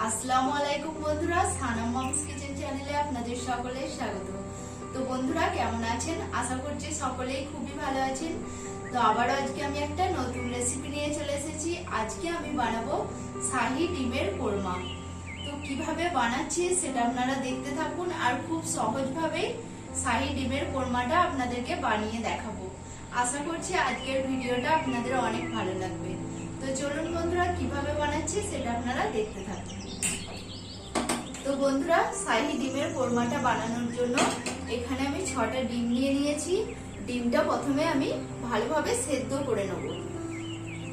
আসসালামু আলাইকুম বন্ধুরা, সানাম মমস কিচেন চ্যানেলে আপনাদের সকলের স্বাগত। তো বন্ধুরা কেমন আছেন? আশা করছি সকলেই খুবই ভালো আছেন। তো আবারও আজকে আমি একটা নতুন রেসিপি নিয়ে চলে এসেছি। আজকে আমি বানাবো শাহী ডিমের কোরমা। তো কিভাবে বানাচ্ছি সেটা আপনারা দেখতে থাকুন, আর খুব সহজভাবে শাহী ডিমের কোরমাটা আপনাদেরকে বানিয়ে দেখাবো। আশা করছি আজকের ভিডিওটা আপনাদের অনেক ভালো লাগবে। তো চলুন বন্ধুরা, কিভাবে বানাচ্ছি সেটা আপনারা দেখতে থাকুন। তো বন্ধুরা, শাহী ডিমের কোরমাটা বানানোর জন্য এখানে আমি 6টা ডিম নিয়ে নিয়েছি। ডিমটা প্রথমে আমি ভালোভাবে সেদ্ধ করে নেব।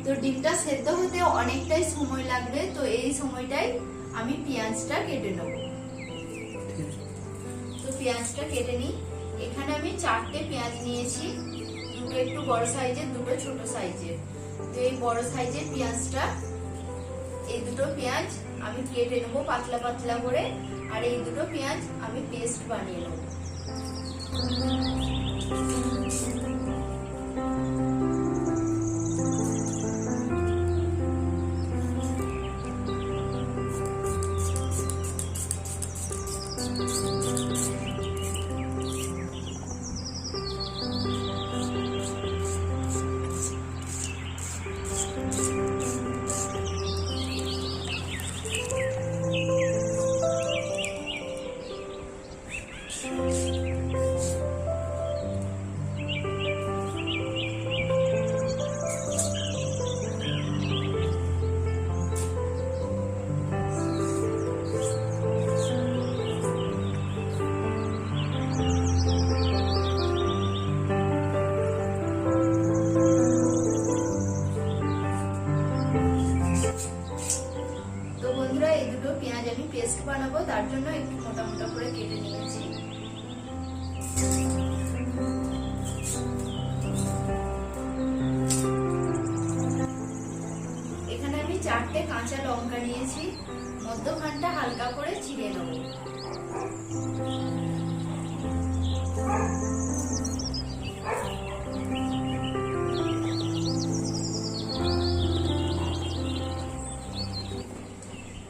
তো ডিমটা সেদ্ধ হতে অনেকটাই সময় লাগবে, তো এই সময়টাই আমি পেঁয়াজটা কেটে নেব। তো পেঁয়াজটা কেটে নিই। এখানে আমি 4টে পেঁয়াজ নিয়েছি, দুটো একটু বড় সাইজের, দুটো ছোট সাইজের। তো এই বড় সাইজের পেঁয়াজটা, এই দুটো পেঁয়াজ আমি কেটে নেবো পাতলা পাতলা করে, আর এই দুটো পেঁয়াজ আমি পেস্ট বানিয়ে নেবো। পেঁয়াজ আমি পেস্ট বানাবো, তার জন্য একটু মোটা মোটা করে কেটে নিয়েছি। এখানে আমি 4টে কাঁচা লঙ্কা নিয়েছি, মধ্যখানটা হালকা করে চিড়ে নেব।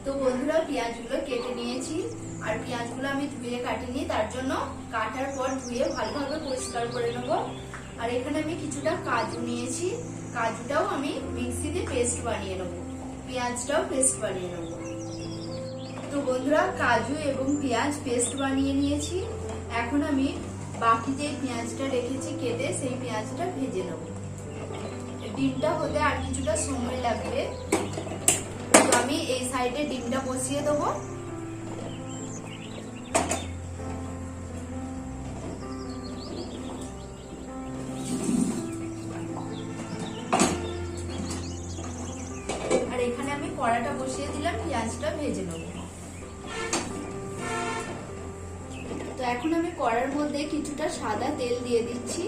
তো বন্ধুরা, পেঁয়াজগুলো কেটে নিয়েছি, আর পেঁয়াজগুলো আমি ধুয়ে কাটিনি, তার জন্য কাটার পর ধুয়ে ভালোভাবে পরিষ্কার করে নেব। আর এখানে আমি কিছুটা কাজু নিয়েছি, কাজুটাও আমি মিক্সিতে পেস্ট বানিয়ে নেব, পেঁয়াজটাও পেস্ট বানিয়ে নেব। তো বন্ধুরা, কাজু এবং পেঁয়াজ পেস্ট বানিয়ে নিয়েছি। এখন আমি বাকি যে পেঁয়াজটা রেখেছি কেটে, সেই পেঁয়াজটা ভেজে নেব। ডিমটা হতে আর কিছুটা সময় লাগবে। আমি এই সাইডে ডিমটা বসিয়ে দেবো। আর এখানে আমি কড়াটা বসিয়ে দিলাম, পেঁয়াজটা ভেজে নেব। তো এখন আমি কড়ার মধ্যে কিছুটা সাদা তেল দিয়ে দিচ্ছি।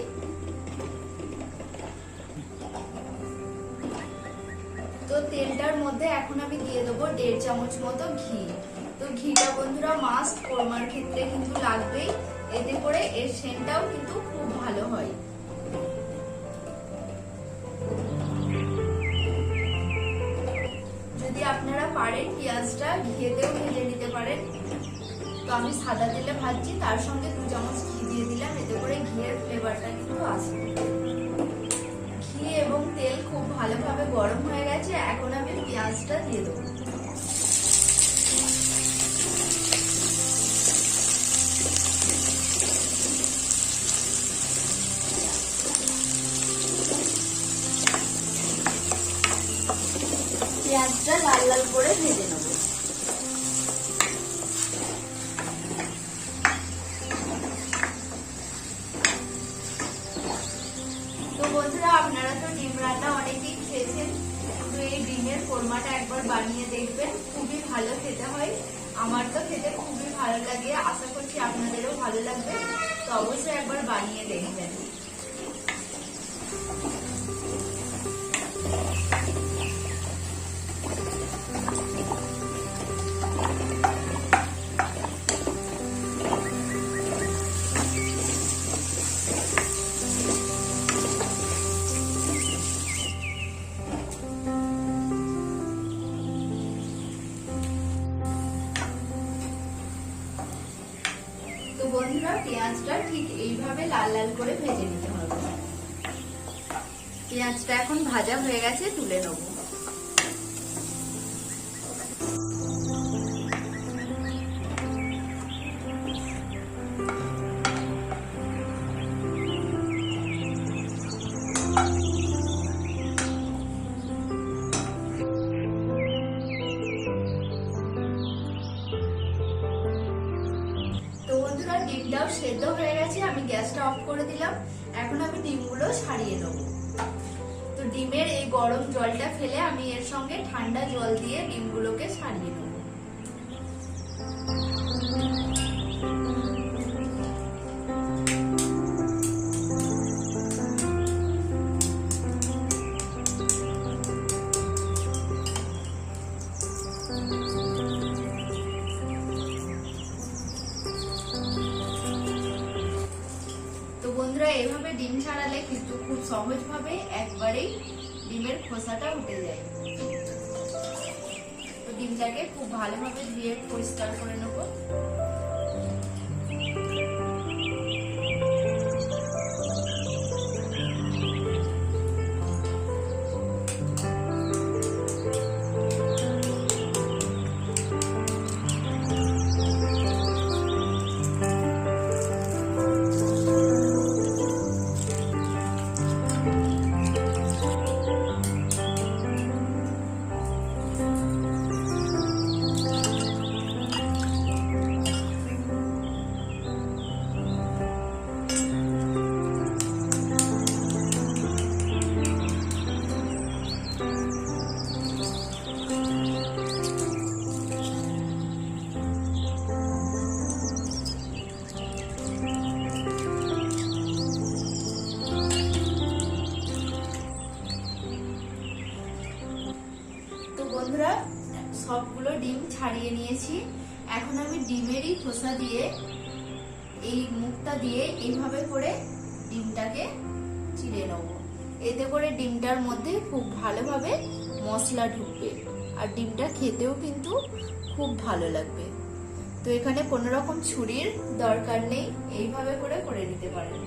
তো তেলটার মধ্যে এখন আমি দিয়ে দেবো 1.5 চামচ মতো ঘি। তো ঘিটা বন্ধুরা মাস্ট কোরমার ক্ষেত্রে কিন্তু লাগবেই, এতে করে এর সেন্টটাও কিন্তু খুব ভালো হয়। যদি আপনারা পারেন পেঁয়াজটা ঘিতেও ভেজে নিতে পারেন। তো আমি সাদা তেলে ভাজছি, তার সঙ্গে 2 চামচ ঘি দিয়ে দিলাম, এতে করে ঘিয়ের ফ্লেভারটা কিন্তু আসবে। ঘি এবং তেল খুব ভালোভাবে গরম হয়ে গেছে, এখন আমি পেঁয়াজটা দিয়ে দেবো। পেঁয়াজটা লাল লাল করে ভেজে নেব। তো বন্ধুরা, আপনারা তো ডিম রান্না অনেকেই খেয়েছেন, তো এই ডিমের কোরমাটা একবার বানিয়ে দেখবেন, খুবই ভালো খেতে হয়। আমার তো খেতে খুবই ভালো লাগে, আশা করছি আপনাদেরও ভালো লাগবে। তো অবশ্যই একবার বানিয়ে দেখবেন। বন্ধুরা পেঁয়াজটা ঠিক এইভাবে লাল লাল করে ভেজে নিতে হবে। পেঁয়াজটা এখন ভাজা হয়ে গেছে, তুলে নেব। ডিমটাও সেদ্ধ হয়ে গেছে, আমি গ্যাসটা অফ করে দিলাম। এখন আমি ডিমগুলো ছাড়িয়ে নেব। তো ডিমের এই গরম জলটা ফেলে আমি এর সঙ্গে ঠান্ডা জল দিয়ে ডিমগুলোকে ছাড়িয়ে নেব। বন্ধুরা এভাবে ডিম ছাড়ালে কিন্তু খুব সহজভাবে একবারেই ডিমের খোসাটা উঠে যায়। তো ডিমটাকে খুব ভালোভাবে ধুয়ে পরিষ্কার করে নেব। বন্ধুরা সবগুলো ডিম ছাড়িয়ে নিয়েছি। এখন আমি ডিমেরই খোসা দিয়ে এই মুখটা দিয়ে এইভাবে করে ডিমটাকে চিড়ে নেব। এতে করে ডিমটার মধ্যে খুব ভালোভাবে মশলা ঢুকবে আর ডিমটা খেতেও কিন্তু খুব ভালো লাগবে। তো এখানে কোনো রকম ছুরির দরকার নেই, এইভাবে করে নিতে পারেন।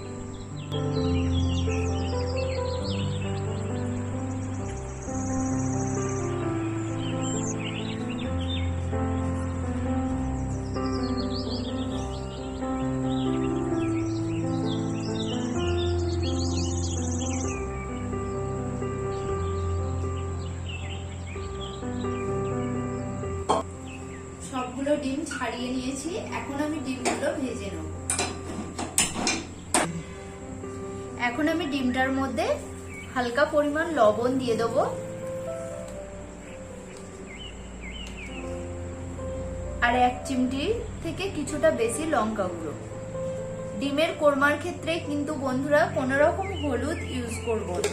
সবগুলো ডিম ছাড়িয়ে নিয়েছি, এখন আমি ডিমগুলো ভেজে নেব। এখন আমি ডিমটার মধ্যে হালকা পরিমাণ লবণ দিয়ে দেব, আর 1 চিমটি থেকে কিছুটা বেশি লঙ্কা গুঁড়ো। ডিমের কোরমার ক্ষেত্রে কিন্তু বন্ধুরা কোনো রকম হলুদ ইউজ করব না।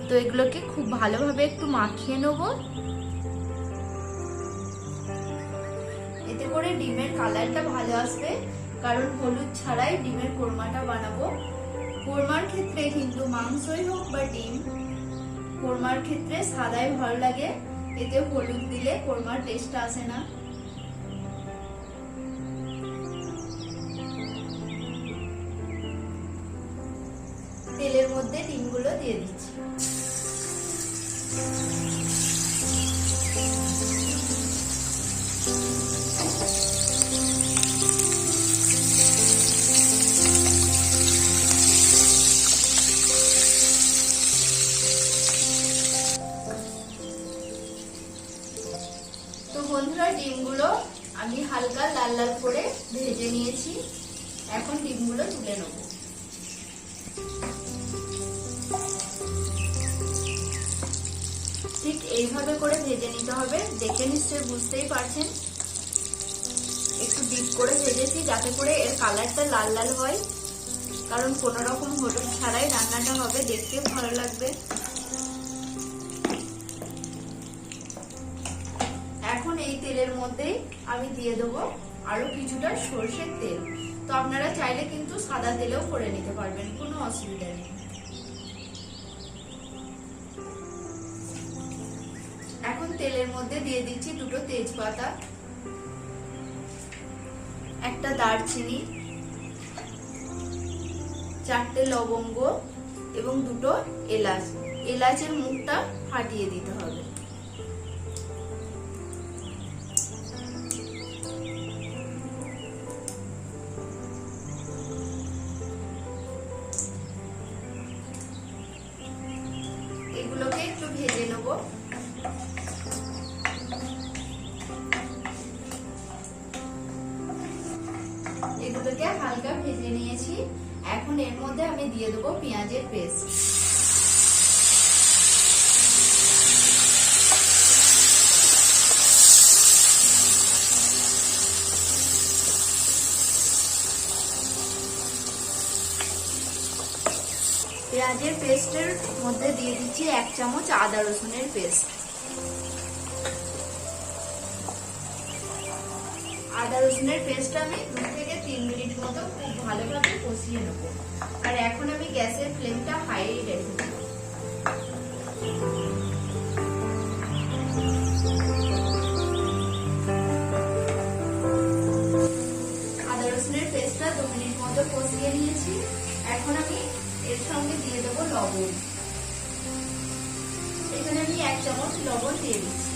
তো এগুলোকে খুব ভালোভাবে একটু মাখিয়ে নেব। এতে করে ডিমের কালারটা ভালো আসবে, কারণ হলুদ ছাড়াই ডিমের কোরমাটা বানাবো। কোরমার ক্ষেত্রে কিন্তু মাংসই হোক বা ডিম, কোরমার ক্ষেত্রে সাদাই ভালো লাগে, এতে হলুদ দিলে কোরমার টেস্ট আসে না। তেলের মধ্যে ডিমগুলো দিয়ে দিচ্ছি। তো বন্ধুরা ডিমগুলো আমি হালকা লাল লাল করে ভেজে নিয়েছি, এখন ডিমগুলো তুলে নেব। ঠিক এইভাবে করে ভেজে নিতে হবে, দেখে নিশ্চয়ই বুঝতেই পারছেন। একটু ডিপ করে ভেজেছি যাতে করে এর কালারটা লাল লাল হয়, কারণ কোনো রকম হলুদ ছাড়াই রান্নাটা হবে, দেখতেও ভালো লাগবে। এখন এই তেলের মধ্যে আমি দিয়ে দেবো আরো কিছুটা সরষের তেল। তো আপনারা চাইলে কিন্তু সাদা তেলেও করে নিতে পারবেন, কোনো অসুবিধা নেই। এখন তেলের মধ্যে দিয়ে দিচ্ছি 2টো তেজপাতা, একটা দারচিনি, 4টে লবঙ্গ এবং 2টো এলাচ। এলাচের মুখটা ফাটিয়ে দিতে হবে। এগুলোকে একটু ভেজে নেব। এগুলোকে হালকা ভেজে নিয়েছি। এখন এর মধ্যে আমি দিয়ে দেবো পেঁয়াজের পেস্ট। পেঁয়াজের পেস্টের মধ্যে দিয়ে দিচ্ছি 1 চামচ আদা রসুনের পেস্ট। আদা রসুনের পেস্ট আমি 2 থেকে 3 মিনিট মতো খুব ভালোভাবে কষিয়ে নেব। আর এখন আমি গ্যাসের ফ্লেমটা হাই রেখে দেব। আদা রসুনের পেস্টটা 2 মিনিট মতো কষিয়ে নিয়েছি। এখন আমি এর সঙ্গে দিয়ে দেবো লবণ। এখানে আমি 1 চামচ লবণ দিয়ে দিচ্ছি।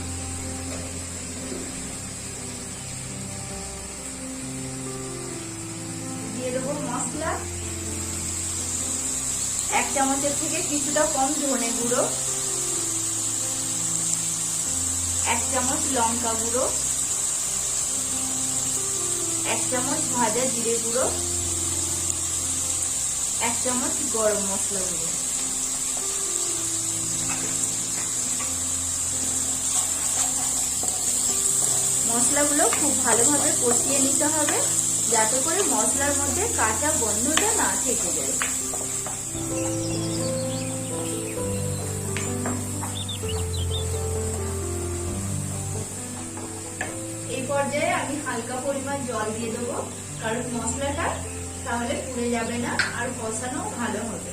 দিয়ে দেবো মশলা, 1 চামচের থেকে কিছুটা কম ধনে গুঁড়ো, 1 চামচ লঙ্কা গুঁড়ো, 1 চামচ ভাজা জিরে গুঁড়ো, 1 চামচ গরম মশলা গুঁড়ো। মশলাগুলো খুব ভালোভাবে কষিয়ে নিতে হবে, যাতে করে মশলার মধ্যে কাঁচা গন্ধটা না থেকে যায়। এই পর্যায়ে আমি হালকা পরিমাণ জল দিয়ে দেবো, কারণ মশলাটা তাহলে পুড়ে যাবে না আর কষানো ভালো হবে।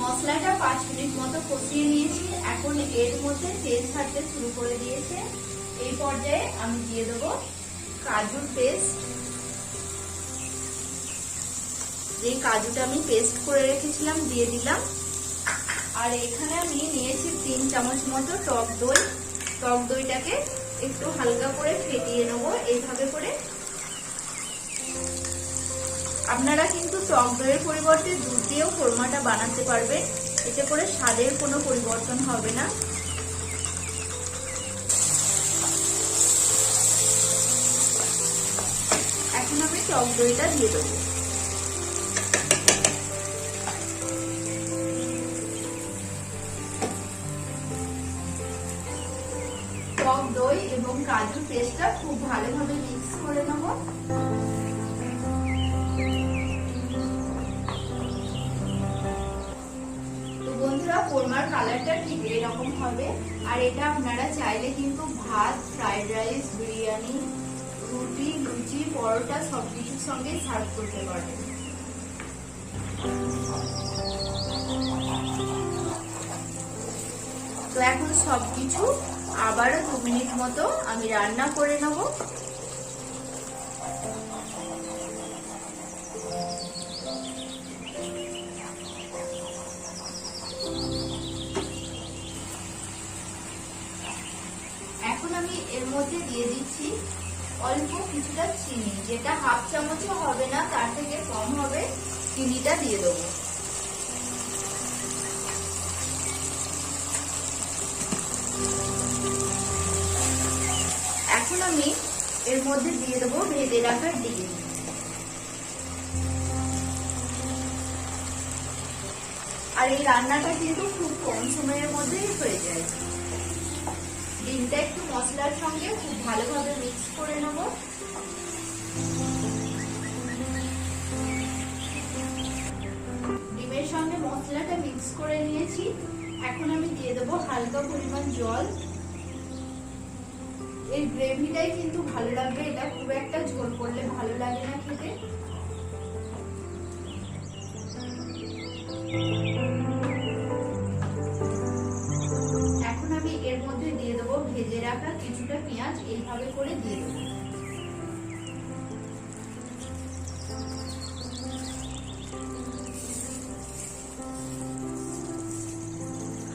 মশলাটা 5 মিনিট মতো কষিয়ে নিয়েছি। এখন এর মধ্যে তেল ছাড়তে শুরু করে দিয়েছে। এই পর্যায়ে আমি দিয়ে দেবো কাজুর পেস্ট। যে কাজুটা আমি পেস্ট করে রেখেছিলাম দিয়ে দিলাম। আর এখানে আমি নিয়েছি 3 চামচ মতো টক দই। টক দইটাকে একটু হালকা করে ফেটিয়ে নেব এইভাবে করে। আপনারা কিন্তু টক দইয়ের পরিবর্তে দুধ দিয়েও কোরমাটা বানাতে পারবেন, এতে করে স্বাদের কোনো পরিবর্তন হবে না। এখন আমি টক দইটা দিয়ে দেবো। টক দই এবং কাজু পেস্টটা খুব ভালোভাবে মিক্স করে নেব। তো বন্ধুরা, কোরমার কালারটা ঠিক এরকম হবে। আর এটা আপনারা চাইলে কিন্তু ভাত, ফ্রাইড রাইস, বিরিয়ানি, রুটি, লুচি, পরোটা সবকিছুর সঙ্গে সার্ভ করতে পারবেন। তো এখন সবকিছু আবারও 2 মিনিট মতো আমি রান্না করে নেব। এখন আমি এর মধ্যে দিয়ে দিচ্ছি অল্প কিছুটা চিনি, যেটা 1/2 চামচও হবে না, তার থেকে কম হবে। চিনিটা দিয়ে দেবো। এখন আমি এর মধ্যে দিয়ে দেবো ভেজে রাখা ডিম। আর এই রান্নাটা কিন্তু খুব কম সময়ের মধ্যেই হয়ে যায়। ডিমটা একটু মশলার সঙ্গে খুব ভালোভাবে মিক্স করে নেব। ডিমের সঙ্গে মশলাটা মিক্স করে নিয়েছি। এখন আমি দিয়ে দেবো হালকা পরিমাণ জল। এই গ্রেভিটাই কিন্তু ভালো লাগবে, এটা খুব একটা ঝোল করলে ভালো লাগে না খেতে।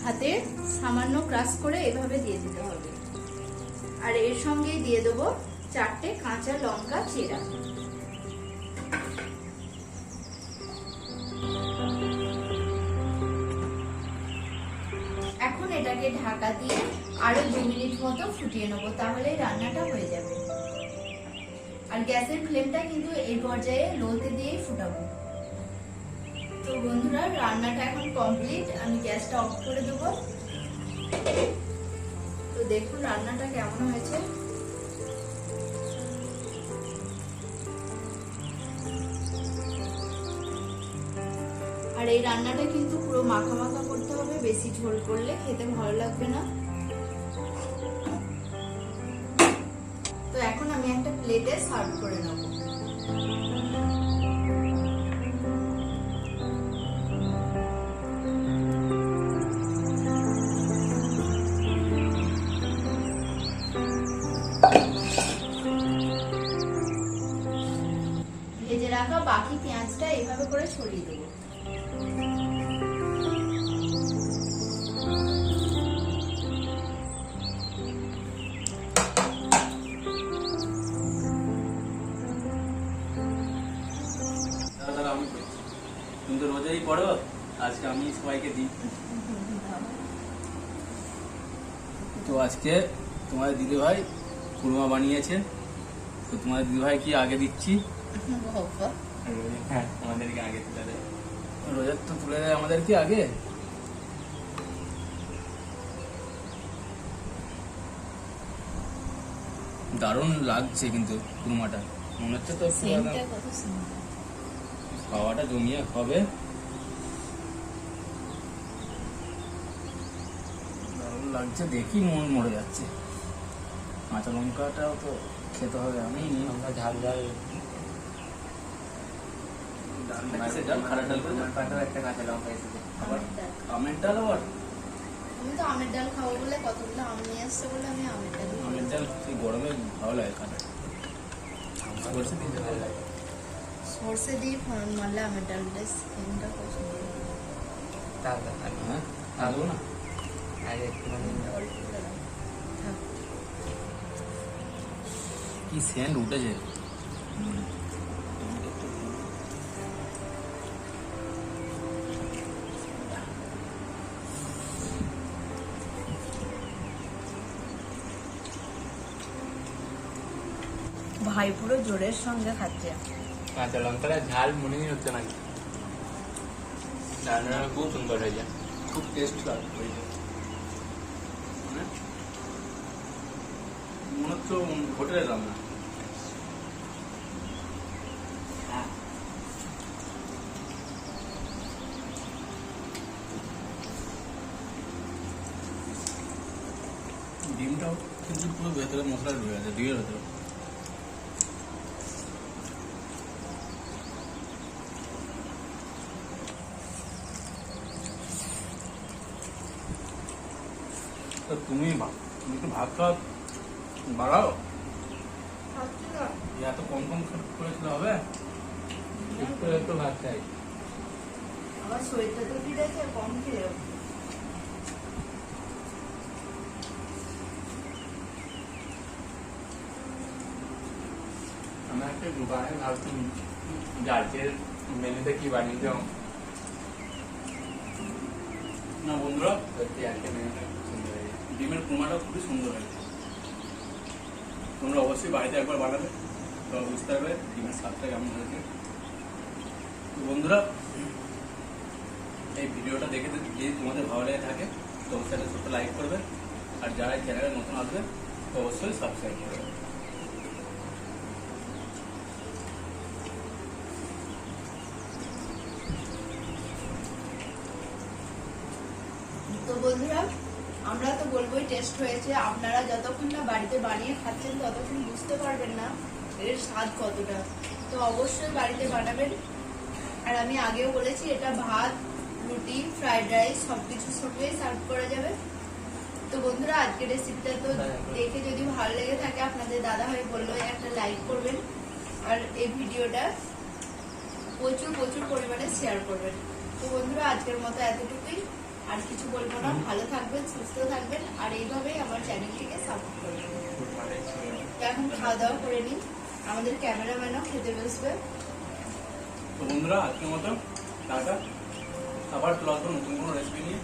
হাতে সামান্য ক্রাশ করে এভাবে দিয়ে দিতে হবে। আর এর সঙ্গেই দিয়ে দেবো 4টে কাঁচা লঙ্কা চেরা। এখন এটাকে ঢাকা দিয়ে আরো 2 মিনিট মতো ফুটিয়ে নেবো, তাহলে রান্নাটা হয়ে যাবে। আর গ্যাসের ফ্লেমটা কিন্তু এই পর্যায়ে লোতে দিয়ে ফুটাবো। তো বন্ধুরা, রান্নাটা এখন কমপ্লিট, আমি গ্যাসটা অফ করে দেবো। তো দেখুন রান্নাটা কেমন হয়েছে। আর এই রান্নাটা কিন্তু পুরো মাখা মাখা করতে হবে, বেশি ঝোল করলে খেতে ভালো লাগবে না। তো এখন আমি একটা প্লেটে সার্ভ করে নেব। ভেজে রাখা বাকি পেঁয়াজটা এইভাবে করে ছড়িয়ে দেবো। তুমি তো রোজই পড়ো, আজকে আমি সবাইকে দিই। তো আজকে তোমার দিদি ভাই কুরমা বানিয়েছে, তো তোমার দিদি ভাই কি আগে দিচ্ছি। হ্যাঁ, আমাদেরকে আগে তুলে দেয়, রোজার তো তুলে দেয় আমাদেরকে আগে। দারুণ লাগছে কিন্তু কুরমাটা, মনে হচ্ছে তো খাওয়াটা জমিয়ে হবে। দারুণ লাগছে, দেখি মন মরে যাচ্ছে। কাঁচা লঙ্কাটাও তো খেতে হবে, আমি ঝাল ঝাল খারাপ ডাল করে একটা কাঁচা লঙ্কা এসেছে, আবার আমের ডাল। আবার আমি তো আমের ডাল খাবো বলে কতগুলো আম নিয়ে আসছে বলে আমি আমের ডাল গরমে ভালো লাগে খাতে, সরষে দিতে ভালো লাগে। সরষে দিয়ে মারলে আমের ডালটা স্কিনটা পছন্দ। হ্যাঁ, থাকবো না কি সেন্ট উঠেছে। ভাই পুরো জোরের সঙ্গে খাচ্ছে। কাঁচা লঙ্কাটা ঝাল মনেই হচ্ছে না, রান্নাটা খুব সুন্দর হয়ে যায়, খুব টেস্ট লাগে। মনে হচ্ছে হোটেলের রান্না। ডিমটাও কিন্তু পুরো ভেতরে মশলা ঢুকে গেছে, ডিমের ভেতরে। তুমি একটু ভাত খাওয়া বাড়াও, এত কম কম করেছিল হবে। একটু একটু ভাত চাই। আমার শরীরটা তো ঠিক আছে, কম খেলেও। আমরা একটা দোকানে ভাবছি জার্জের মেনুতে কি বানিয়েছ না বন্ধুরা, সত্যি আজকে মেনুটা খুব সুন্দর হয়েছে, ডিমের কুরমাটা খুবই সুন্দর হয়েছে। তোমরা অবশ্যই বাড়িতে একবার বানাবে, তো বুঝতে পারবে ডিমের স্বাদটা কেমন হয়েছে। তো বন্ধুরা, এই ভিডিওটা দেখে যদি তোমাদের ভালো লেগে থাকে তো অবশ্যই একটা ছোট্ট লাইক করবে, আর যারা চ্যানেলে নতুন আসবে তো অবশ্যই সাবস্ক্রাইব করবে। তো বন্ধুরা, আমরা তো বলবোই টেস্ট হয়েছে। আপনারা যতক্ষণ না বাড়িতে বানিয়ে খাচ্ছেন ততক্ষণ বুঝতে পারবেন না এর স্বাদ কতটা। তো অবশ্যই বাড়িতে বানাবেন। আর আমি আগেও বলেছি, এটা ভাত, রুটি, ফ্রাইড রাইস সবকিছুর সঙ্গেই সার্ভ করা যাবে। তো বন্ধুরা, আজকের রেসিপিটা তো দেখে যদি ভালো লেগে থাকে, আপনাদের দাদা ভাই বললো একটা লাইক করবেন, আর এই ভিডিওটা প্রচুর প্রচুর পরিমাণে শেয়ার করবেন। তো বন্ধুরা, আজকের মতো এতটুকুই। আর কিছু বলবো না, ভালো থাকবেন, সুস্থ থাকবেন, আর এইভাবেই আমার চ্যানেলটিকে সাপোর্ট করবেন। তো এখন খাওয়া দাওয়া করে নিই, আমাদের ক্যামেরাম্যানও খেতে বসবে। তো বন্ধুরা আজকের মতো টাটা, আবার চলে আসবো নতুন কোনো রেসিপি নিয়ে।